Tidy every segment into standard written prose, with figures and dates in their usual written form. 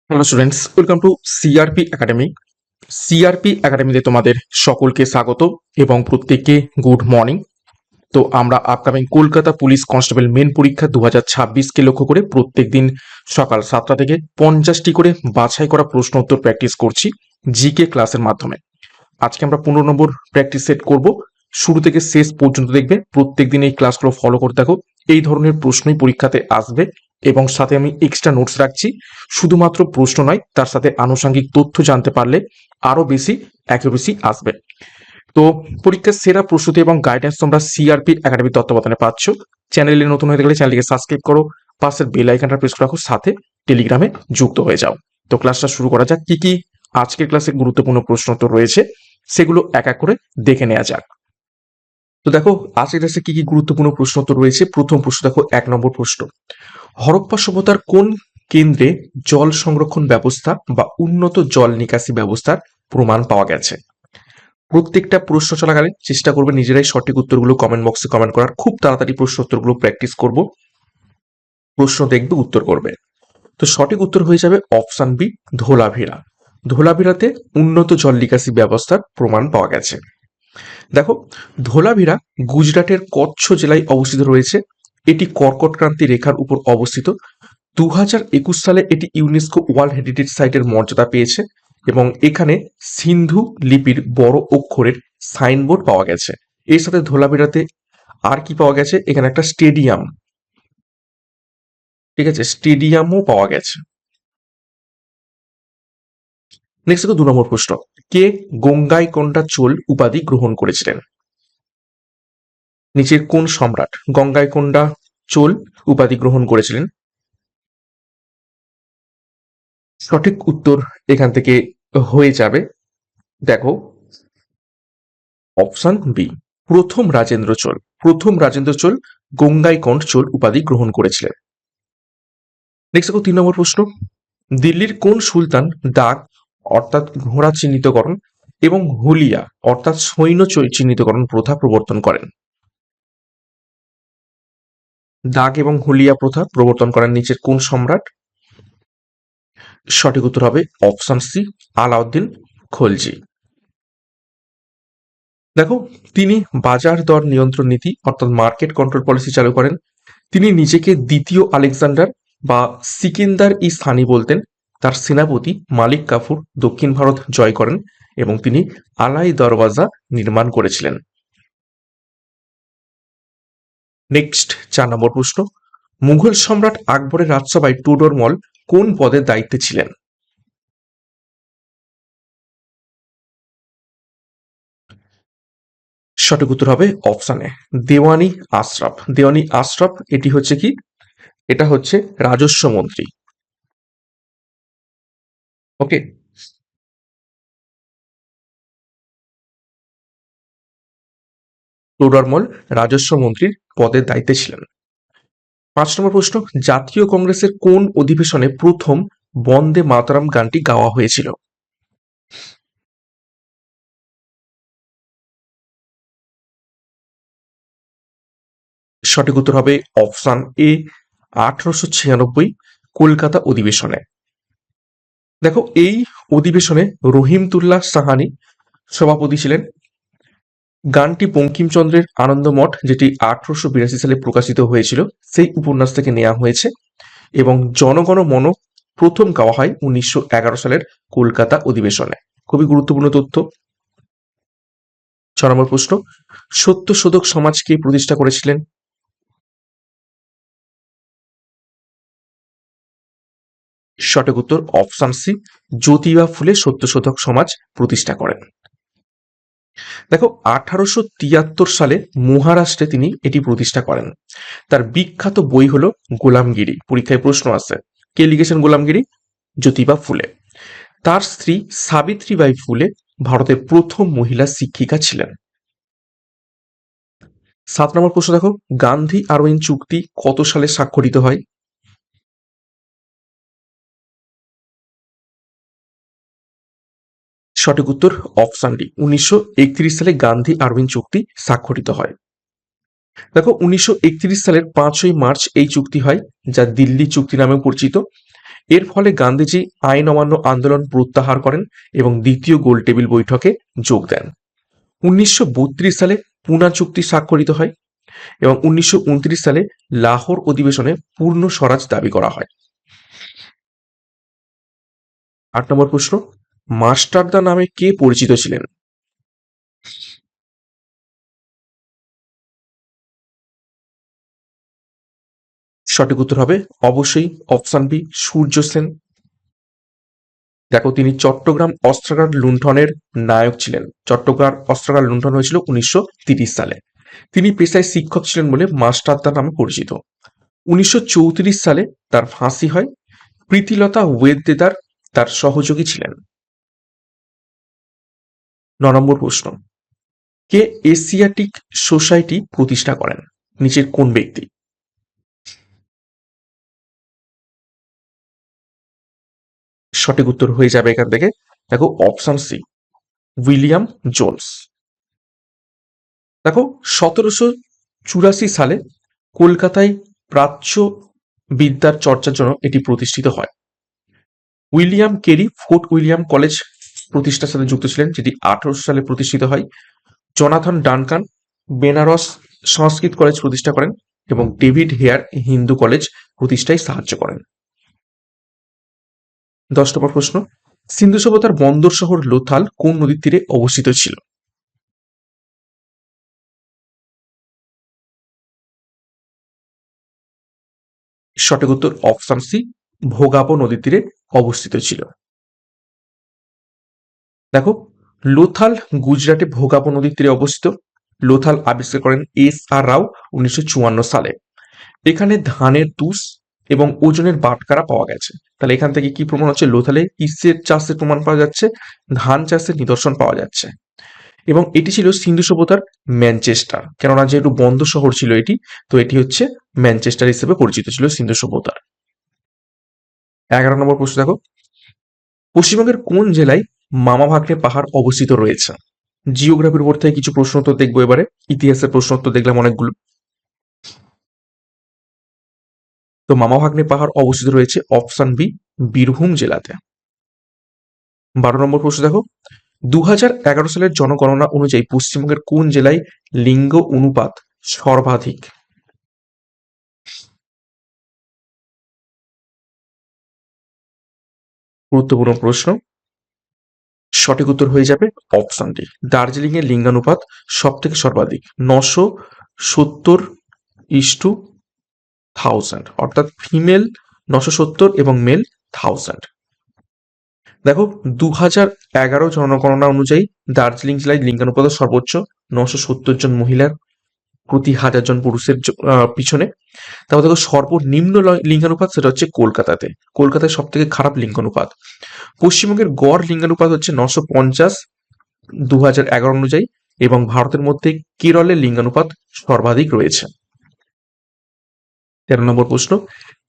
Hello students, welcome to CRP academy. CRP একাডেমিতে তোমাদের সকলকে স্বাগত এবং প্রত্যেককে গুড মর্নিং। তো আমরা upcoming Kolkata police constable main পরীক্ষা 2026কে লক্ষ্য করে প্রত্যেক দিন সকাল 7টা থেকে 50টি করে বাছাই করা প্রশ্ন উত্তর প্র্যাকটিস করছি জিকে ক্লাসের মাধ্যমে। আজকে আমরা 15 নম্বর প্র্যাকটিস সেট করব। শুরু থেকে শেষ পর্যন্ত দেখবে, প্রত্যেক দিন এই ক্লাসগুলো ফলো করতে থাকো। এই ধরনের প্রশ্নই পরীক্ষাতে আসবে এবং সাথে আমি এক্সট্রা নোটস রাখছি। শুধুমাত্র প্রশ্ন নয়, তার সাথে আনুষঙ্গিক তথ্য জানতে পারলে আরো বেশি অ্যাকুরেসি আসবে। তো পরীক্ষার সেরা প্রস্তুতি এবং গাইডেন্স তোমরা সিআরপি একাডেমির তত্ত্বাবধানে পাচ্ছ। চ্যানেলে নতুন হয়ে গেলে চ্যানেলটিকে সাবস্ক্রাইব করো, পাশের বেল আইকনটা প্রেস করে রাখো, সাথে টেলিগ্রামে যুক্ত হয়ে যাও। তো ক্লাসটা শুরু করা যাক। কি কি আজকের ক্লাসে গুরুত্বপূর্ণ প্রশ্ন তো রয়েছে, সেগুলো এক এক করে দেখে নেওয়া যাক। তো দেখো আজকের ক্লাসে কি কি গুরুত্বপূর্ণ প্রশ্ন তো রয়েছে। প্রথম প্রশ্ন দেখো, 1 নম্বর প্রশ্ন। হরপ্পা সভ্যতার কোন কেন্দ্রে জল সংরক্ষণ ব্যবস্থা বা উন্নত জল নিকাশি ব্যবস্থার প্রমাণ পাওয়া গেছে? প্রত্যেকটা প্রশ্ন চলাকালীন চেষ্টা করবে নিজেরাই সঠিক উত্তরগুলো কমেন্ট বক্সে কমেন্ট করার। খুব তাড়াতাড়ি প্রশ্ন উত্তরগুলো প্র্যাকটিস করব, প্রশ্ন দেখবে উত্তর করবে। তো সঠিক উত্তর হয়ে যাবে অপশন বি, ধোলাভিরা। ধোলাভিরাতে উন্নত জল নিকাশি ব্যবস্থার প্রমাণ পাওয়া গেছে। দেখো, ধোলাভিরা গুজরাটের কচ্ছ জেলায় অবস্থিত রয়েছে। এটি কর্কট ক্রান্তি রেখার উপর অবস্থিত। 2021 সালে এটি ইউনেস্কো ওয়ার্ল্ড হেরিটেজ সাইটের মর্যাদা পেয়েছে এবং এখানে সিন্ধু লিপির বড় অক্ষরের সাইনবোর্ড পাওয়া গেছে। এর সাথে ধোলাভিরাতে আর কি পাওয়া গেছে? এখানে একটা স্টেডিয়াম, ঠিক আছে, স্টেডিয়ামও পাওয়া গেছে। নেক্সট দেখো 2 নম্বর প্রশ্ন। কে গঙ্গাইকোন্ডা চোল উপাধি গ্রহণ করেছিলেন? নিচের কোন সম্রাট গঙ্গাইকোন্ডা চোল উপাধি গ্রহণ করেছিলেন? সঠিক উত্তর এখান থেকে হয়ে যাবে, দেখো, অপশন বি, প্রথম রাজেন্দ্র চোল। প্রথম রাজেন্দ্র চোল গঙ্গাইকোন্ড চোল উপাধি গ্রহণ করেছিলেন। নেক্সট দেখো 3 নম্বর প্রশ্ন। দিল্লির কোন সুলতান দাগ অর্থাৎ ঘোড়া চিহ্নিতকরণ এবং হুলিয়া অর্থাৎ সৈন্য চিহ্নিতকরণ প্রথা প্রবর্তন করেন? দাগ এবং হুলিয়া প্রথা প্রবর্তন করেন নিচের কোন সম্রাট? সঠিক উত্তর হবে অপশন সি, আলাউদ্দিন খলজি। দেখো, তিনি বাজার দর নিয়ন্ত্রণ নীতি অর্থাৎ মার্কেট কন্ট্রোল পলিসি চালু করেন। তিনি নিজেকে দ্বিতীয় আলেকজান্ডার বা সিকিন্দার ই স্থানী বলতেন। তার সেনাপতি মালিক কাফুর দক্ষিণ ভারত জয় করেন এবং তিনি আলাই দরওয়াজা নির্মাণ করেছিলেন। নেক্সট 4 নম্বর প্রশ্ন। মুঘল সম্রাট আকবরের রাজসভায় টুডরমল কোন পদের দায়িত্বে ছিলেন? সঠিক উত্তর হবে অপশন এ, দেওয়ানি আশরাফ। দেওয়ানি আশরাফ এটি হচ্ছে কি? এটা হচ্ছে রাজস্ব মন্ত্রী। ওকে, টোডরমল রাজস্ব মন্ত্রীর পদের দায়িত্বে ছিলেন। 5 নম্বর প্রশ্ন। জাতীয় কংগ্রেসের কোন অধিবেশনে প্রথম বন্দে মাতরম গানটি গাওয়া হয়েছিল? সঠিক উত্তর হবে অপশন এ, 1896 কলকাতা অধিবেশনে। দেখো, এই অধিবেশনে রহিমতুল্লাহ সাহানি সভাপতি ছিলেন। গানটি বঙ্কিমচন্দ্রের আনন্দমঠ, যেটি 1882 সালে প্রকাশিত হয়েছিল, সেই উপন্যাস থেকে নেওয়া হয়েছে এবং জনগণ মন প্রথম গাওয়া হয় 1911 সালের কলকাতা অধিবেশনে। খুবই গুরুত্বপূর্ণ তথ্য। 6 নম্বর প্রশ্ন। সত্যশোধক সমাজ কে প্রতিষ্ঠা করেছিলেন? সঠিক উত্তর অপশন সি, জ্যোতিবা ফুলে সত্যশোধক সমাজ প্রতিষ্ঠা করেন। দেখো, 1873 সালে মহারাষ্ট্রে তিনি এটি প্রতিষ্ঠা করেন। তার বিখ্যাত বই হলো গোলামগিরি। পরীক্ষায় প্রশ্ন আসে, কে লিখেছেন গোলামগিরি? জ্যোতিবা ফুলে। তার স্ত্রী সাবিত্রীবাই ফুলে ভারতের প্রথম মহিলা শিক্ষিকা ছিলেন। 7 নম্বর প্রশ্ন দেখো, গান্ধী আরওইন চুক্তি কত সালে স্বাক্ষরিত হয়? সঠিক উত্তর অপশন ডি, 1931 সালে গান্ধী আরওইন চুক্তি স্বাক্ষরিত হয়। দেখো, 1931 সালের 5ই মার্চ এই চুক্তি হয়, যা দিল্লি চুক্তি নামে পরিচিত। এর ফলে গান্ধীজি আইন অমান্য আন্দোলন প্রত্যাহার করেন এবং দ্বিতীয় গোলটেবিল বৈঠকে যোগ দেন। 1932 সালে পুনা চুক্তি স্বাক্ষরিত হয় এবং 1929 সালে লাহোর অধিবেশনে পূর্ণ স্বরাজ দাবি করা হয়। 8 নম্বর প্রশ্ন, মাস্টারদা নামে কে পরিচিত ছিলেন? সঠিক উত্তর হবে অবশ্যই অপশন বি, সূর্য সেন। দেখো, তিনি চট্টগ্রাম অস্ত্রাগার লুণ্ঠনের নায়ক ছিলেন। চট্টগ্রাম অস্ত্রাগার লুণ্ঠন হয়েছিল 1930 সালে। তিনি পেশায় শিক্ষক ছিলেন বলে মাস্টারদা নামে পরিচিত। 1934 সালে তার ফাঁসি হয়। প্রীতিলতা ওয়েদেদার তার সহযোগী ছিলেন। 9 নম্বর প্রশ্ন, কে এশিয়াটিক সোসাইটি প্রতিষ্ঠা করেন? নিচের কোন ব্যক্তি? সঠিক উত্তর হয়ে যাবে এখান থেকে, দেখো অপশন সি, উইলিয়াম জোন্স। দেখো, 1784 সালে কলকাতায় প্রাচ্য বিদ্যার চর্চার জন্য এটি প্রতিষ্ঠিত হয়। William Carey fort William college প্রতিষ্ঠার সাথে যুক্ত ছিলেন, যেটি 1800 সালে প্রতিষ্ঠিত হয়। জোনাথন ডানকান বেনারস সংস্কৃত কলেজ প্রতিষ্ঠা করেন এবং ডেভিড হেয়ার হিন্দু কলেজ প্রতিষ্ঠায় সাহায্য করেন। 10 নম্বর প্রশ্ন, সিন্ধু সভ্যতার বন্দর শহর লোথাল কোন নদীর তীরে অবস্থিত ছিল? সঠিক উত্তর অপশন সি, ভোগাবো নদীর তীরে অবস্থিত ছিল। দেখো, লোথাল গুজরাটে ভোগাবো নদীর তীরে অবস্থিত। লোথাল আবিষ্কার করেন S.R. রাও 1954 সালে। এখানে ধানের তুষ এবং ওজনের বাটখারা পাওয়া গেছে। তাহলে এখান থেকে কি প্রমাণ হচ্ছে? লোথালে কিসের চাষের প্রমাণ পাওয়া যাচ্ছে? ধান চাষের নিদর্শন পাওয়া যাচ্ছে। এবং এটি ছিল সিন্ধু সভ্যতার ম্যানচেস্টার, কেননা যেহেতু বন্দর শহর ছিল এটি, তো এটি হচ্ছে ম্যানচেস্টার হিসেবে পরিচিত ছিল সিন্ধু সভ্যতার। 11 নম্বর প্রশ্ন, দেখো, পশ্চিমবঙ্গের কোন জেলায় মামা ভাগ্নে পাহাড় অবস্থিত রয়েছে? জিওগ্রাফির উপর থেকে কিছু প্রশ্ন উত্তর দেখবো এবারে। ইতিহাসের প্রশ্ন উত্তর দেখলাম অনেকগুলো। তো মামা ভাগ্নে পাহাড় অবস্থিত রয়েছে অপশন বি, বীরভূম জেলাতে। 12 নম্বর প্রশ্ন, দেখো, 2011 সালের জনগণনা অনুযায়ী পশ্চিমবঙ্গের কোন জেলায় লিঙ্গ অনুপাত সর্বাধিক? গুরুত্বপূর্ণ প্রশ্ন। সঠিক উত্তর হয়ে যাবে অপশন ডি, দার্জিলিং এর লিঙ্গানুপাত সব থেকে সর্বাধিক 970:1000, অর্থাৎ ফিমেল 970 এবং মেল 1000। দেখো, 2011 জনগণনা অনুযায়ী দার্জিলিং জেলায় লিঙ্গানুপাত সর্বোচ্চ 970 জন মহিলার প্রতি 1000 জন পুরুষের পিছনে। তারপর দেখো, সর্বনিম্ন লিঙ্গানুপাত সেটা হচ্ছে কলকাতাতে। কলকাতায় সব থেকে খারাপ লিঙ্গানুপাত। পশ্চিমবঙ্গের গড় লিঙ্গানুপাত হচ্ছে 950 2011 অনুযায়ী, এবং ভারতের মধ্যে কেরলের লিঙ্গানুপাত সর্বাধিক রয়েছে। 13 নম্বর প্রশ্ন,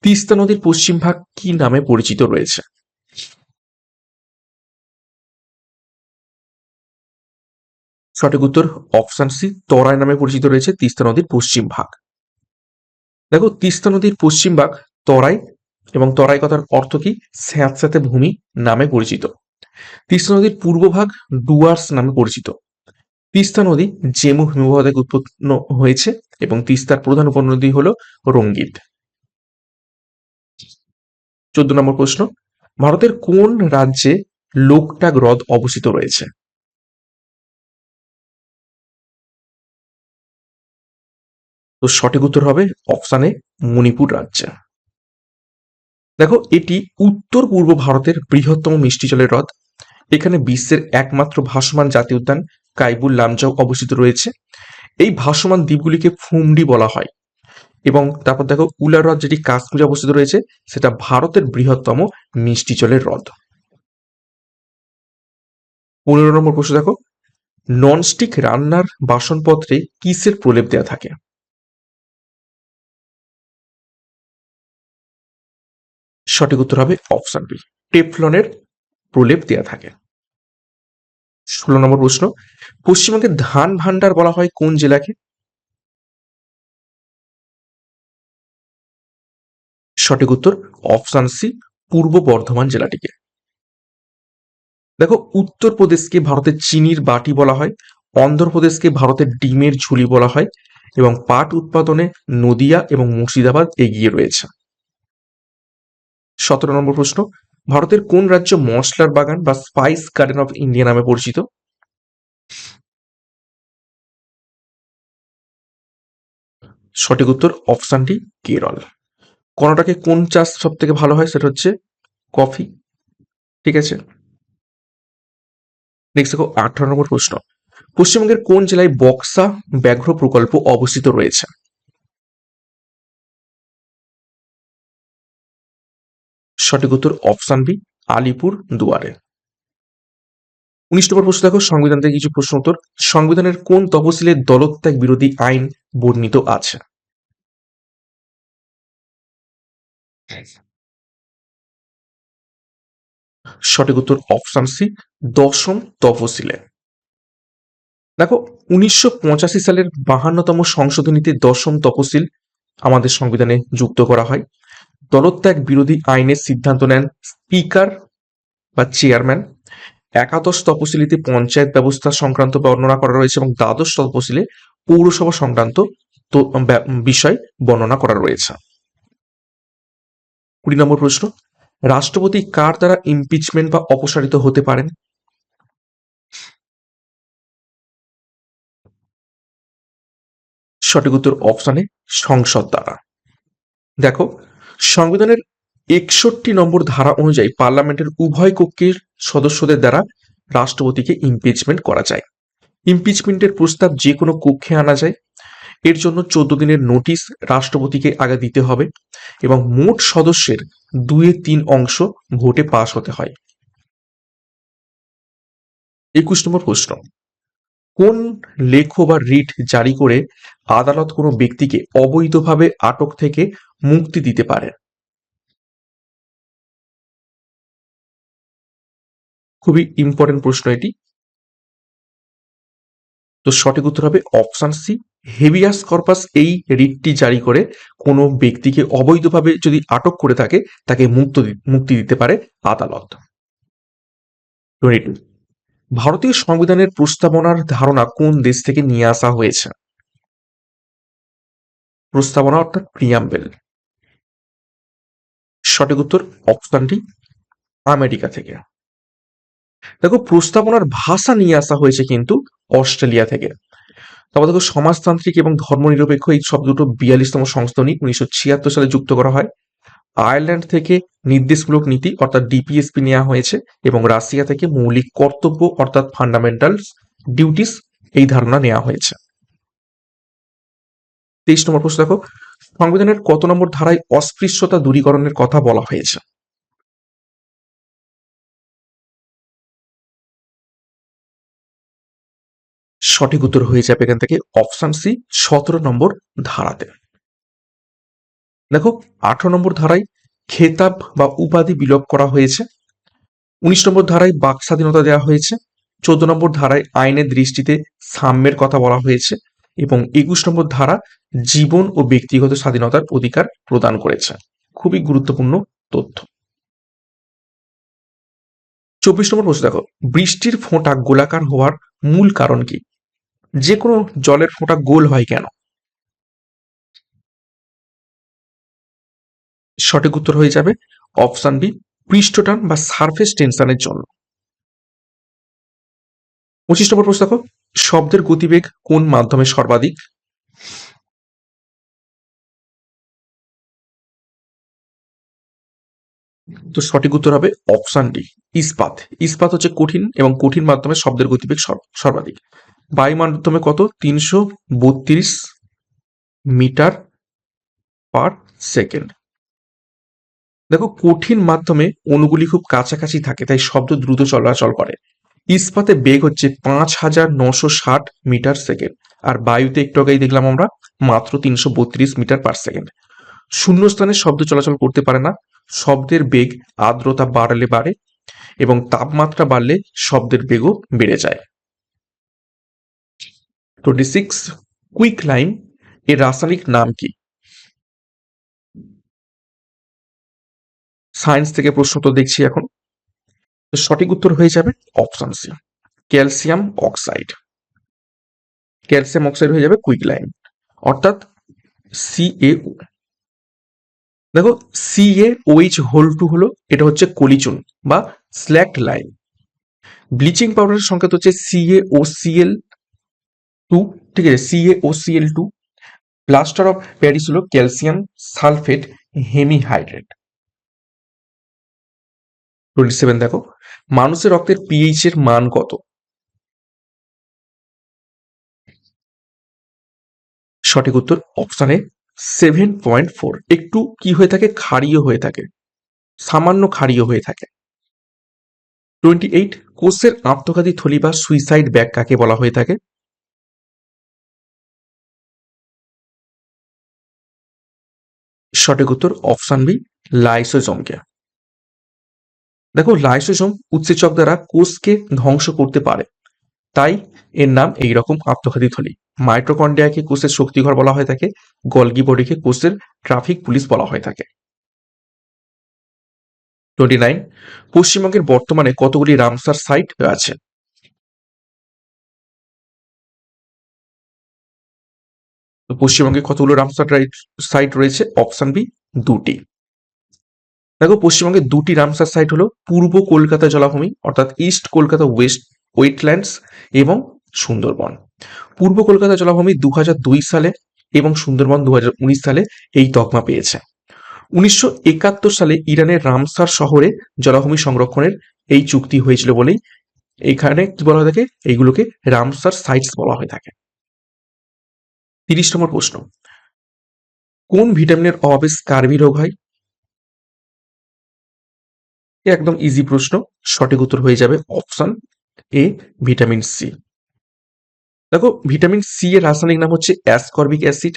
তিস্তা নদীর পশ্চিম ভাগ কি নামে পরিচিত রয়েছে? সঠিক উত্তর অপশন সি, তরাই নামে পরিচিত রয়েছে তিস্তা নদীর পশ্চিম ভাগ। দেখো, তিস্তা নদীর পশ্চিম ভাগ তরাই, এবং তরাই কথার অর্থ কি? স্যাঁতস্যাঁতে ভূমি নামে পরিচিত। তিস্তা নদীর পূর্ব ভাগ ডুয়ার্স নামে পরিচিত। তিস্তা নদী জেমু হিমবাহ থেকে উৎপন্ন হয়েছে এবং তিস্তার প্রধান উপনদী হলো রঙ্গিত। 14 নম্বর প্রশ্ন, ভারতের কোন রাজ্যে লোকটাক হ্রদ অবস্থিত রয়েছে? তো সঠিক উত্তর হবে অপশন এ, মণিপুর রাজ্যে। দেখো, এটি উত্তর পূর্ব ভারতের বৃহত্তম মিষ্টি জলের হ্রদ। এখানে বিশ্বের একমাত্র ভাসমান জাতীয় উদ্যান কাইবুল লামজাও অবস্থিত রয়েছে। এই ভাসমান দ্বীপগুলিকে ফুমডি বলা হয়। এবং তারপর দেখো, উলার হ্রদ যেটি কাশ্মীরে অবস্থিত রয়েছে, সেটা ভারতের বৃহত্তম মিষ্টি জলের হ্রদ। 15 নম্বর প্রশ্ন, দেখো, ননস্টিক রান্নার বাসনপত্রে কিসের প্রলেপ দেওয়া থাকে? সঠিক উত্তর হবে অপশন বি, টেফলনের প্রলেপ দেওয়া থাকে। 16 নম্বর প্রশ্ন, পশ্চিমবঙ্গের ধান ভান্ডার বলা হয় কোন জেলাকে? সঠিক উত্তর অপশন সি, পূর্ব বর্ধমান জেলাটিকে? দেখো, উত্তরপ্রদেশকে ভারতের চিনির বাটি বলা হয়, অন্ধ্রপ্রদেশকে ভারতের ডিমের ঝুলি বলা হয়, এবং পাট উৎপাদনে নদিয়া এবং মুর্শিদাবাদ এগিয়ে রয়েছে। 17 নম্বর প্রশ্ন, ভারতের কোন রাজ্য মশলার বাগান বা স্পাইস গার্ডেন অফ ইন্ডিয়া নামে পরিচিত? সঠিক উত্তর অপশন ডি, কেরল। কর্ণাটকে কোন চাষ সব থেকে ভালো হয়? সেটা হচ্ছে কফি। ঠিক আছে, নেক্সট দেখো 18 নম্বর প্রশ্ন, পশ্চিমবঙ্গের কোন জেলায় বক্সা ব্যাঘ্র প্রকল্প অবস্থিত রয়েছে? সঠিক উত্তর অপশন বি, আলিপুর দুয়ারে। 19 নম্বর প্রশ্ন দেখো, সংবিধান থেকে কিছু প্রশ্ন উত্তর। সংবিধানের কোন তফসিলে দলত্যাগ বিরোধী আইন বর্ণিত আছে? সঠিক উত্তর অপশন সি, দশম তফসিলে। দেখো, 1985 সালের 52তম সংশোধনীতে দশম তফসিল আমাদের সংবিধানে যুক্ত করা হয়। দলত্যাগ বিরোধী আইনের সিদ্ধান্ত নেন স্পিকার বা চেয়ারম্যান। একাদশ তপশিলিতে পঞ্চায়েত ব্যবস্থা সংক্রান্ত বর্ণনা করা রয়েছে এবং দ্বাদশ তপশিলে পৌরসভা সংক্রান্ত বিষয় বর্ণনা করা রয়েছে। 20 নম্বর প্রশ্ন, রাষ্ট্রপতি কার দ্বারা ইমপিচমেন্ট বা অপসারিত হতে পারেন? সঠিক উত্তর অপশনে সংসদ দ্বারা। দেখো, সংবিধানের 61 নম্বর ধারা অনুযায়ী পার্লামেন্টের উভয় কক্ষের সদস্যদের দ্বারা রাষ্ট্রপতিকে ইমপিচমেন্ট করা যায়। ইমপিচমেন্টের প্রস্তাব যে কোনো কক্ষে আনা যায়। এর জন্য 14 দিনের নোটিশ রাষ্ট্রপতিকে আগে দিতে হবে এবং মোট সদস্যের 2/3 ভোটে পাশ হতে হয়। 21 নম্বর প্রশ্ন, কোন লেখ বা রিট জারি করে আদালত কোনো ব্যক্তিকে অবৈধভাবে আটক থেকে মুক্তি দিতে পারে? খুবই ইম্পর্টেন্ট প্রশ্ন এটি। তো সঠিক উত্তর হবে অপশন সি, হেভিয়াস কর্পাস এই রিটটি জারি করে কোনো ব্যক্তিকে অবৈধভাবে যদি আটক করে থাকে তাকে মুক্তি দিতে পারে আদালত। 22, ভারতীয় সংবিধানের প্রস্তাবনার ধারণা কোন দেশ থেকে নিয়ে আসা হয়েছে? প্রস্তাবনা অর্থাৎ প্রিয়াম্বেল। সঠিক উত্তর অপশন ডি, আমেরিকা থেকে। দেখো, প্রস্তাবনার ভাষা নিয়ে আসা হয়েছে কিন্তু অস্ট্রেলিয়া থেকে। তারপর দেখো, সমাজতান্ত্রিক এবং ধর্মনিরপেক্ষ এই শব্দ দুটো 42তম সংশোধনী 1976 সালে যুক্ত করা হয়। আয়ারল্যান্ড থেকে নির্দেশমূলক নীতি অর্থাৎ ডিপিএসপি নেওয়া হয়েছে এবং রাশিয়া থেকে মৌলিক কর্তব্য অর্থাৎ ফান্ডামেন্টাল ডিউটিস এই ধারণা নেওয়া হয়েছে। 23 নম্বর প্রশ্ন দেখো, সংবিধানের কত নম্বর ধারায় অস্পৃশ্যতা দূরীকরণের কথা বলা হয়েছে? সঠিক উত্তর হয়ে যাবে এখান থেকে অপশন সি, 17 নম্বর ধারাতে। দেখো, 18 নম্বর ধারায় খেতাব বা উপাধি বিলোপ করা হয়েছে। 19 নম্বর ধারায় বাক স্বাধীনতা দেওয়া হয়েছে। 14 নম্বর ধারায় আইনের দৃষ্টিতে সাম্যের কথা বলা হয়েছে এবং 21 নম্বর ধারা জীবন ও ব্যক্তিগত স্বাধীনতার অধিকার প্রদান করেছে। খুবই গুরুত্বপূর্ণ তথ্য। 24 নম্বর প্রশ্ন দেখো, বৃষ্টির ফোঁটা গোলাকার হওয়ার মূল কারণ কি? যে কোনো জলের ফোঁটা গোল হয় কেন? সঠিক উত্তর হয়ে যাবে অপশন বি, পৃষ্ঠটান বা সারফেস টেনশনের জন্য। 25 নম্বর প্রশ্ন দেখো, শব্দের গতিবেগ কোন মাধ্যমে সর্বাধিক? তো সঠিক উত্তর হবে অপশন ডি, ইস্পাত। ইস্পাত হচ্ছে কঠিন এবং কঠিন মাধ্যমে শব্দের গতিবেগ সর্বাধিক। বায়ু মাধ্যমে কত? 332 মিটার পার সেকেন্ড। দেখো, কঠিন মাধ্যমে অণুগুলি খুব কাছাকাছি থাকে তাই শব্দ দ্রুত চলাচল করে। ইস্পাতে বেগ হচ্ছে 5960 মিটার সেকেন্ড আর বায়ুতে একটু আগেই দেখলাম আমরা মাত্র 332 মিটার পার সেকেন্ড। শূন্যস্থানে শব্দ চলাচল করতে পারে না। শব্দের বেগ আর্দ্রতা বাড়লে বাড়ে এবং তাপমাত্রা বাড়লে শব্দের বেগও বেড়ে যায়। 26, কুইক লাইম এর রাসায়নিক নাম কি? সায়েন্স থেকে প্রশ্ন তো দেখছি এখন। তো সঠিক উত্তর হয়ে যাবে option C, calcium oxide. Calcium oxide হয়ে যাবে কুইকলাইম, অর্থাৎ CaO। দেখো CaOH হলো, এটা হচ্ছে কলিচুন বা স্ল্যাক লাইম। ব্লিচিং পাউডারের সংকেত হচ্ছে CaOCl2, ঠিক আছে, CaOCl2। প্লাস্টার অফ প্যারিস হলো ক্যালসিয়াম সালফেট হেমিহাইড্রেট। 27 দেখো, মানুষের রক্তের পিএইচ এর মান কত? সঠিক উত্তর অপশন এ 7.4। একটু কি হয়ে থাকে, ক্ষারীয় হয়ে থাকে, সামান্য ক্ষারীয় হয়ে থাকে। 28, কোষের আত্মঘাতী থলি বা সুইসাইড ব্যাগ কাকে বলা হয়ে থাকে? সঠিক উত্তর অপশন বি, লাইসোজোমকে। দেখো, লাইসোজোম উৎসেচক দ্বারা কোষকে ধ্বংস করতে পারে, তাই এর নাম এইরকম আত্মঘাতী থলি। মাইটোকন্ড্রিয়াকে কোষের শক্তিঘর বলা হয়ে থাকে, গলগি বডিকে কোষের ট্রাফিক পুলিশ বলা হয়ে থাকে। 29, পশ্চিমবঙ্গের বর্তমানে কতগুলি রামসার সাইট আছে? তো পশ্চিমবঙ্গে কতগুলো রামসার সাইট রয়েছে? অপশন বি, 2টি। দেখো, পশ্চিমবঙ্গে 2টি রামসার সাইট হলো পূর্ব কলকাতা জলাভূমি অর্থাৎ ইস্ট কলকাতা ওয়েটল্যান্ডস এবং সুন্দরবন। পূর্ব কলকাতা জলাভূমি 2002 সালে এবং সুন্দরবন 2019 সালে এই তকমা পেয়েছে। 1971 সালে ইরানের রামসার শহরে জলাভূমি সংরক্ষণের এই চুক্তি হয়েছিল বলেই এখানে কি বলা হয়ে থাকে, এইগুলোকে রামসার সাইটস বলা হয়ে থাকে। 30 নম্বর প্রশ্ন, কোন ভিটামিনের অভাবে স্কারভি রোগ হয়? একদম ইজি প্রশ্ন, সঠিক উত্তর হয়ে যাবে অপশন এ, ভিটামিন সি। দেখো, ভিটামিন সি এর রাসায়নিক নাম হচ্ছে অ্যাসকর্বিক অ্যাসিড।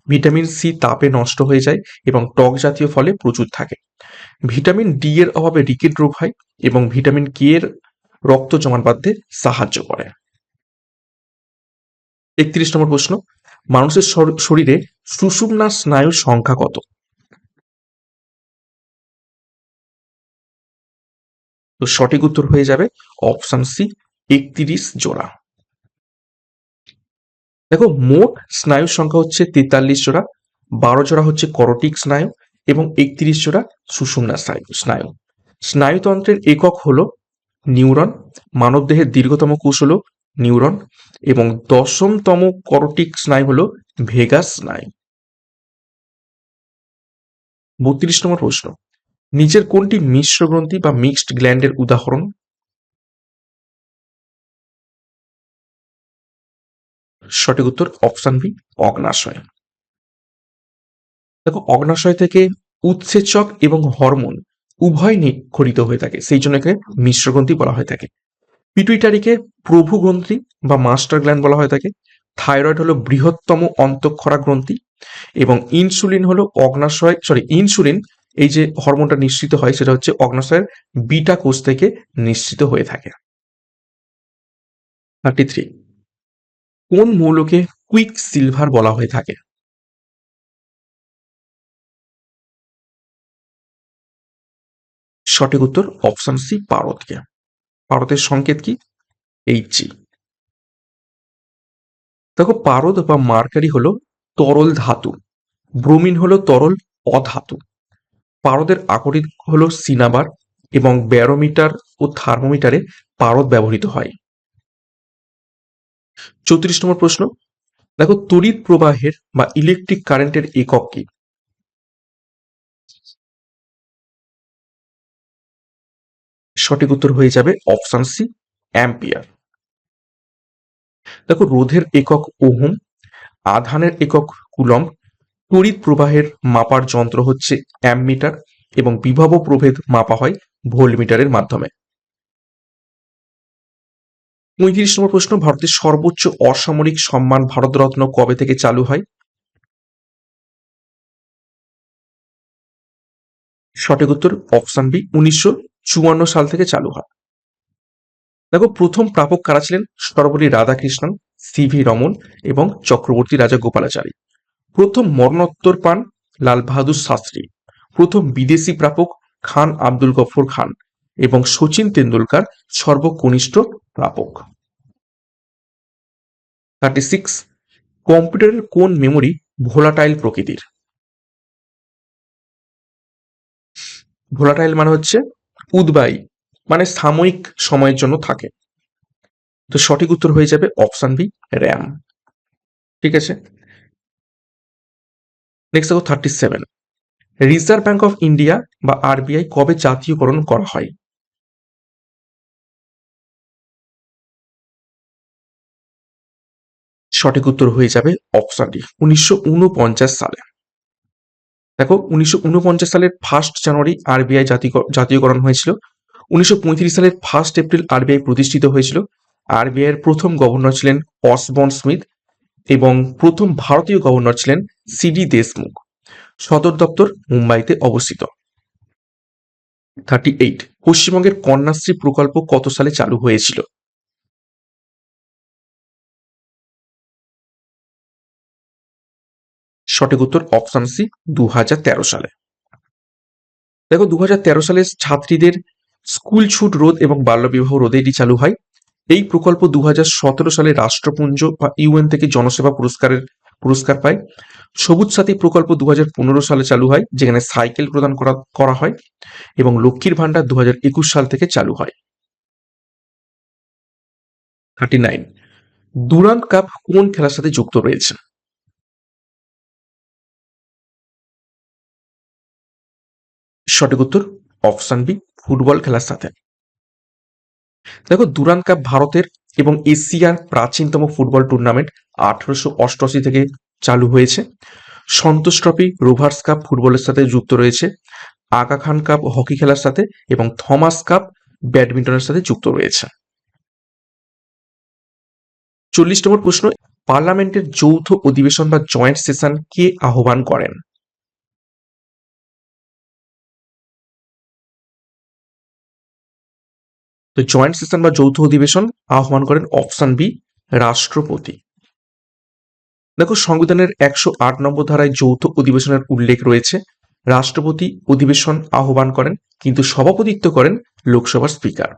ভিটামিন সি তাপে নষ্ট হয়ে যায় এবং টক জাতীয় ফলে প্রচুর থাকে। ভিটামিন ডি এর অভাবে রিকেট রোগ হয় এবং ভিটামিন কে এর রক্ত জমাট বাঁধতে সাহায্য করে। 31 নম্বর প্রশ্ন, মানুষের শরীরে সুষুম্না স্নায়ুর সংখ্যা কত? তো সঠিক উত্তর হয়ে যাবে অপশন সি, 31 জোড়া। দেখো, মোট স্নায়ুর সংখ্যা হচ্ছে 43 জোড়া, 12 জোড়া হচ্ছে করটিক স্নায়ু এবং 31 জোড়া সুষুম্না স্নায়ু। স্নায়ুতন্ত্রের একক হলো নিউরন। মানবদেহের দীর্ঘতম কোষ হলো নিউরন এবং 10তম করটিক স্নায়ু হলো ভেগাস স্নায়ু। 32 নম্বর প্রশ্ন, নিচের কোনটি মিশ্র গ্রন্থি বা মিক্সড গ্ল্যান্ডের উদাহরণ? সঠিক উত্তর অপশন বি, অগ্নাশয়। দেখো, অগ্নাশয় থেকে উৎসেচক এবং হরমোন উভয় নিঃক্ষরিত হয়ে থাকে, সেই জন্য একে মিশ্র গ্রন্থি বলা হয়ে থাকে। পিটুইটারিকে প্রভু গ্রন্থি বা মাস্টার গ্ল্যান্ড বলা হয়ে থাকে। থাইরয়েড হলো বৃহত্তম অন্তঃক্ষরা গ্রন্থি এবং ইনসুলিন হলো ইনসুলিন এই যে হরমোনটা নিঃসৃত হয় সেটা হচ্ছে অগ্নাশয়ের বিটা কোষ থেকে নিঃসৃত হয়ে থাকে। 33, কোন মৌলকে কুইক সিলভার বলা হয়ে থাকে? সঠিক উত্তর অপশন সি, পারদকে। পারদের সংকেত কি? Hg। দেখো, পারদ বা মার্কারি হলো তরল ধাতু, ব্রোমিন হলো তরল অধাতু। পারদের আকরিক হলো সিনাবার এবং ব্যারোমিটার ও থার্মোমিটারে পারদ ব্যবহৃত হয়। 34 নম্বর প্রশ্ন, দেখো, তড়িৎ প্রবাহের বা ইলেকট্রিক কারেন্টের একক কি? সঠিক উত্তর হয়ে যাবে অপশন সি, অ্যাম্পিয়ার। দেখো, রোধের একক ওহম, আধানের একক কুলম্ব, তড়িৎ প্রবাহের মাপার যন্ত্র হচ্ছে অ্যামমিটার এবং বিভব প্রভেদ মাপা হয় ভোল্টমিটারের মাধ্যমে। 35 নম্বর প্রশ্ন, ভারতের সর্বোচ্চ অসামরিক সম্মান ভারতরত্ন কবে থেকে চালু হয়? সঠিক উত্তর অপশন বি, 1954 সাল থেকে চালু হয়। দেখো, প্রথম প্রাপক কারা ছিলেন? সর্বপল্লী রাধাকৃষ্ণন, সিভি রমন এবং চক্রবর্তী রাজা গোপালাচারী। প্রথম মরণোত্তর পান লাল বাহাদুর শাস্ত্রী। প্রথম বিদেশি প্রাপক খান আব্দুল গফর খান এবং সচিন তেন্ডুলকার সর্বকনিষ্ঠ প্রাপক। 36, কম্পিউটারের কোন মেমোরি ভোলাটাইল প্রকৃতির? ভোলাটাইল মানে হচ্ছে উদ্বায়ী, মানে সাময়িক সময়ের জন্য থাকে। তো সঠিক উত্তর হয়ে যাবে অপশন বি, র্যাম। ঠিক আছে, নেক্সট দেখো 37, রিজার্ভ ব্যাংক অফ ইন্ডিয়া বা আরবিআই কবে জাতীয়করণ করা হয়? সঠিক উত্তর হয়ে যাবে অপশন ডি, 1949 সালে। দেখো 1949 সালের 1 জানুয়ারি আরবিআই জাতীয়করণ হয়েছিল। 1935 সালের 1 এপ্রিল আরবিআই প্রতিষ্ঠিত হয়েছিল। আরবিআই এর প্রথম গভর্নর ছিলেন অসবর্ন স্মিথ এবং প্রথম ভারতীয় গভর্নর ছিলেন সিডি দেশমুখ। সদর দপ্তর মুম্বাইতে অবস্থিত। 38, পশ্চিমবঙ্গের কন্যাশ্রী প্রকল্প কত সালে চালু হয়েছিল? সঠিক উত্তর অপশন সি, 2013 সালে। দেখো 2013 সালে ছাত্রীদের স্কুল ছুট রোধ এবং বাল্যবিবাহ রোধে এটি চালু হয়। এই প্রকল্প 2017 সালে রাষ্ট্রপুঞ্জ বা ইউএন থেকে জনসেবা পুরস্কার পায়। সবুজ সাথী প্রকল্প 2015 সালে চালু হয়, যেখানে সাইকেল প্রদান করা হয় এবং লক্ষ্মীর ভান্ডার 2021 সাল থেকে চালু হয়। 39, ডুরান্ড কাপ কোন খেলার সাথে যুক্ত রয়েছে? সঠিক উত্তর অপশন বি, ফুটবল খেলার সাথে। দেখো ডুরান্ড কাপ ভারতের এবং এশিয়ার প্রাচীনতম ফুটবল টুর্নামেন্ট। 1888 থেকে চালু হয়েছে। সন্তোষ ট্রফি রোভার্স কাপ ফুটবলের সাথে যুক্ত রয়েছে। আগা খান কাপ হকি খেলার সাথে এবং থমাস কাপ ব্যাডমিন্টনের সাথে যুক্ত রয়েছে। 40 নম্বর প্রশ্ন, পার্লামেন্টের যৌথ অধিবেশন বা জয়েন্ট সেশন কে আহ্বান করেন? তো জয়েন্ট সেশন বা যৌথ অধিবেশন আহ্বান করেন অপশন বি, রাষ্ট্রপতি। দেখো সংবিধানের 108 নম্বর ধারায় যৌথ অধিবেশনের উল্লেখ রয়েছে। রাষ্ট্রপতি অধিবেশন আহ্বান করেন, কিন্তু সভাপতিত্ব করেন লোকসভার স্পিকার।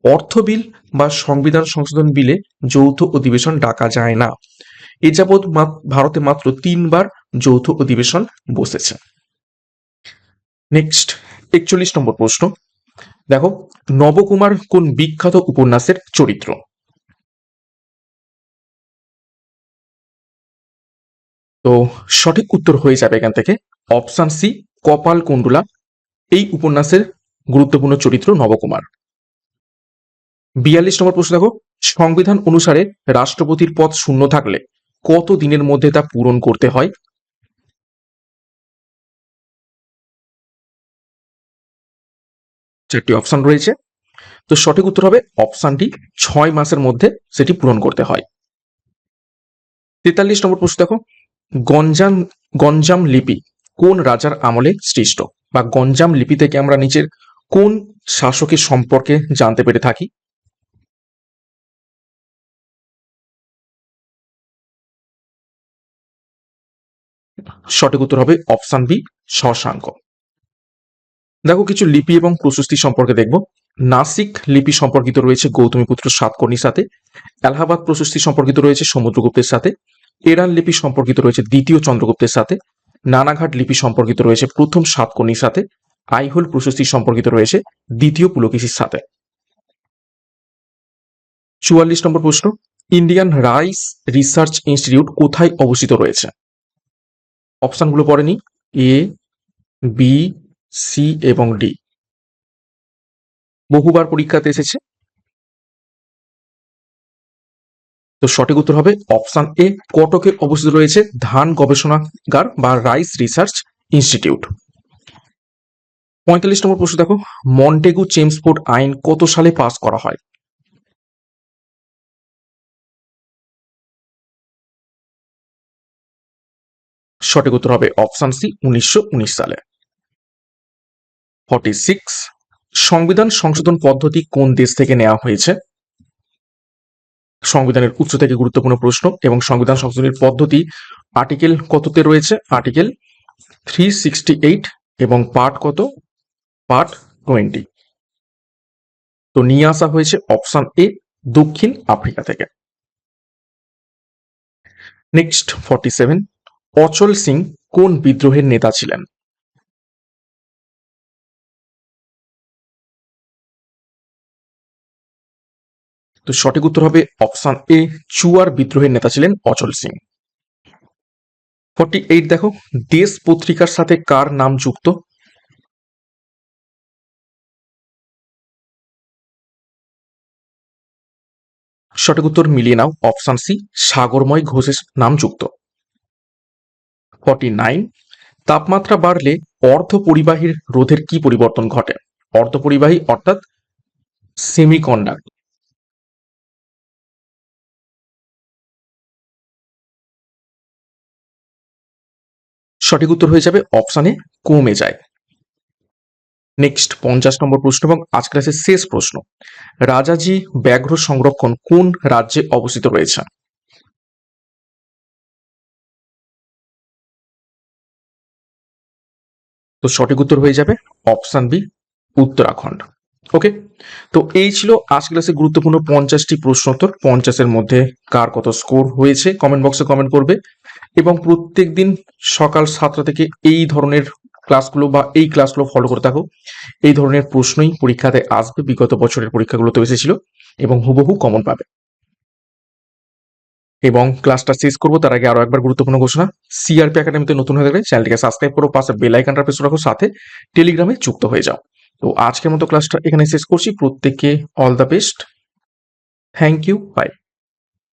অর্থ বিল বা সংবিধান সংশোধন বিলে যৌথ অধিবেশন ডাকা যায় না। এ যাবৎ ভারতে মাত্র 3বার যৌথ অধিবেশন বসেছে। নেক্সট 41 নম্বর প্রশ্ন, দেখো নবকুমার কোন বিখ্যাত উপন্যাসের চরিত্র? তো সঠিক উত্তর হয়ে যাবে এখান থেকে অপশন সি, কপাল কুণ্ডলা। এই উপন্যাসের গুরুত্বপূর্ণ চরিত্র নবকুমার। 42 নম্বর প্রশ্ন, দেখো সংবিধান অনুসারে রাষ্ট্রপতির পদ শূন্য থাকলে কত দিনের মধ্যে তা পূরণ করতে হয়? চারটি অপশন রয়েছে, তো সঠিক উত্তর হবে অপশনটি 6 মাসের মধ্যে সেটি পূরণ করতে হয়। 43 নম্বর প্রশ্ন, দেখো গঞ্জাম গঞ্জাম লিপি কোন রাজার আমলে সৃষ্ট? বা গঞ্জাম লিপি থেকে আমরা নিচের কোন শাসকের সম্পর্কে জানতে পেরে থাকি? সঠিক উত্তর হবে অপশন বি, শশাঙ্ক। দেখো কিছু লিপি এবং প্রশস্তি সম্পর্কে দেখব। নাসিক লিপি সম্পর্কিত রয়েছে গৌতমীপুত্র সাতকর্ণীর সাথে। এলাহাবাদ প্রশস্তি সম্পর্কিত রয়েছে সমুদ্রগুপ্তের সাথে। এরান লিপি সম্পর্কিত রয়েছে দ্বিতীয় চন্দ্রগুপ্তের সাথে। নানাঘাট লিপি সম্পর্কিত রয়েছে প্রথম সাতকর্ণীর সাথে। আইহোল প্রশস্তি সম্পর্কিত রয়েছে দ্বিতীয় পুলকেশীর সাথে। 44 নম্বর প্রশ্ন, ইন্ডিয়ান রাইস রিসার্চ ইনস্টিটিউট কোথায় অবস্থিত রয়েছে? অপশনগুলো পড়েনি, এ, বি, সি এবং ডি। বহুবার পরীক্ষাতে এসেছে। তো সঠিক উত্তর হবে অপশন এ, কটকে অবস্থিত রয়েছে ধান গবেষণাগার বা রাইস রিসার্চ ইনস্টিটিউট। 45 নম্বর প্রশ্ন, দেখো মন্টেগু চেমসফোর্ড আইন কত সালে পাস করা হয়? সঠিক উত্তর হবে অপশন সি, 1919 সালে। 46, সংবিধান সংশোধন পদ্ধতি কোন দেশ থেকে নেওয়া হয়েছে? সংবিধানের উৎস থেকে গুরুত্বপূর্ণ প্রশ্ন এবং সংবিধান সংশোধনের পদ্ধতি আর্টিকেল কততে রয়েছে? আর্টিকেল 368 এবং পার্ট কত? পার্ট 20। তো নিয়ে আসা হয়েছে অপশন এ, দক্ষিণ আফ্রিকা থেকে। নেক্সট 47, অচল সিং কোন বিদ্রোহের নেতা ছিলেন? তো সঠিক উত্তর হবে অপশন এ, চুয়ার বিদ্রোহের নেতা ছিলেন অচল সিং। 48 দেখো, দেশ পত্রিকার সাথে কার নাম যুক্ত? সঠিক উত্তর মিলিয়ে নাও, অপশন সি, সাগরময় ঘোষের নাম যুক্ত। 49, তাপমাত্রা বাড়লে অর্ধপরিবাহীর রোধের কি পরিবর্তন ঘটে? অর্ধপরিবাহী অর্থাৎ সেমিকন্ডাক্টর। সঠিক উত্তর হয়ে যাবে অপশনে কমে যায়। নেক্সট 50 নম্বর প্রশ্ন এবং আজ ক্লাসের শেষ প্রশ্ন, রাজাজি ব্যাঘ্র সংরক্ষণ কোন রাজ্যে অবস্থিত রয়েছে? তো সঠিক উত্তর হয়ে যাবে অপশন বি, উত্তরাখণ্ড। ওকে, তো এই ছিল আজ ক্লাসে গুরুত্বপূর্ণ 50টি প্রশ্নোত্তর। 50-এর মধ্যে কার কত স্কোর হয়েছে কমেন্ট বক্সে কমেন্ট করবে, এবং প্রত্যেক দিন সকাল 7টা থেকে এই ধরনের ক্লাসগুলো বা এই ক্লাসগুলো ফলো করে থাকো। এই ধরনের প্রশ্নই পরীক্ষাতে আসবে, বিগত বছরের পরীক্ষাগুলোতে এসেছিল এবং হুবহু কমন পাবে। এবং ক্লাসটা শেষ করবো তার আগে আরো একবার গুরুত্বপূর্ণ ঘোষণা, সিআরপি একাডেমিতে নতুন হয়ে থাকলে চ্যানেলটিকে সাবস্ক্রাইব করো, পাশে বেল আইকনটা প্রেস রাখো, সাথে টেলিগ্রামে যুক্ত হয়ে যাও। তো আজকের মতো ক্লাসটা এখানে শেষ করছি, প্রত্যেককে all the best, thank you, by.